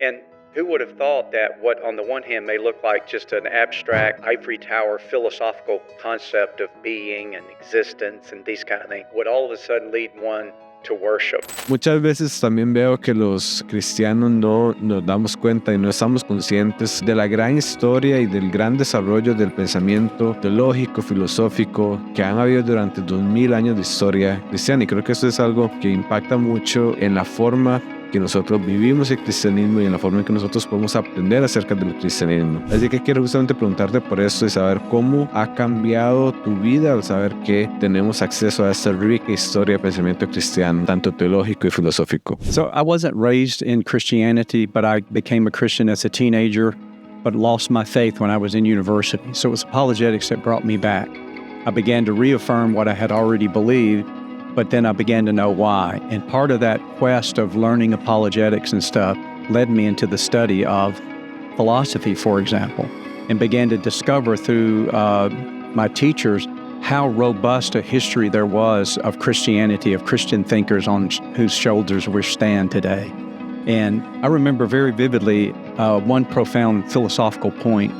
And who would have thought that what on the one hand may look like just an abstract ivory tower philosophical concept of being and existence and these kind of things would all of a sudden lead one to worship. Muchas veces también veo que los cristianos no nos damos cuenta y no estamos conscientes de la gran historia y del gran desarrollo del pensamiento teológico, filosófico que han habido durante 2000 años de historia cristiana, y creo que eso es algo que impacta mucho en la forma que nosotros vivimos el cristianismo y en la forma en que nosotros podemos aprender acerca del cristianismo. Así que quiero justamente preguntarte por esto y saber cómo ha cambiado tu vida al saber que tenemos acceso a esta rica historia de pensamiento cristiano, tanto teológico y filosófico. So I wasn't raised in Christianity, but I became a Christian as a teenager, but lost my faith when I was in university. So it was apologetics that brought me back. I began to reaffirm what I had already believed, but then I began to know why. And part of that quest of learning apologetics and stuff led me into the study of philosophy, for example, and began to discover through my teachers how robust a history there was of Christianity, of Christian thinkers on whose shoulders we stand today. And I remember very vividly one profound philosophical point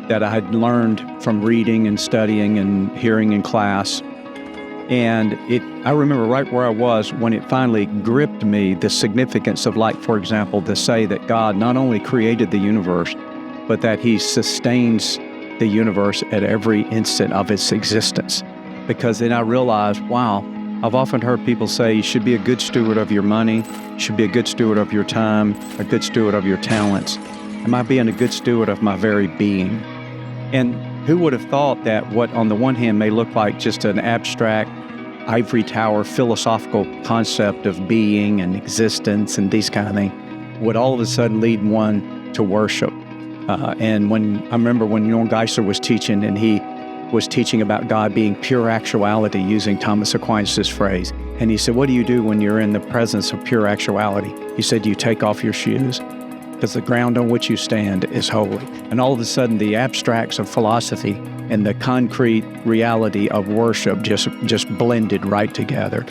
that I had learned from reading and studying and hearing in class. And I remember right where I was when it finally gripped me, the significance of, like, for example, to say that God not only created the universe, but that He sustains the universe at every instant of its existence. Because then I realized, wow, I've often heard people say you should be a good steward of your money, you should be a good steward of your time, a good steward of your talents. Am I being a good steward of my very being? And who would have thought that what on the one hand may look like just an abstract ivory tower philosophical concept of being and existence and these kind of things would all of a sudden lead one to worship. And I remember when Norm Geisler was teaching, and he was teaching about God being pure actuality using Thomas Aquinas' phrase. And he said, what do you do when you're in the presence of pure actuality? He said, you take off your shoes, because the ground on which you stand is holy. And all of a sudden, the abstracts of philosophy and the concrete reality of worship just blended right together.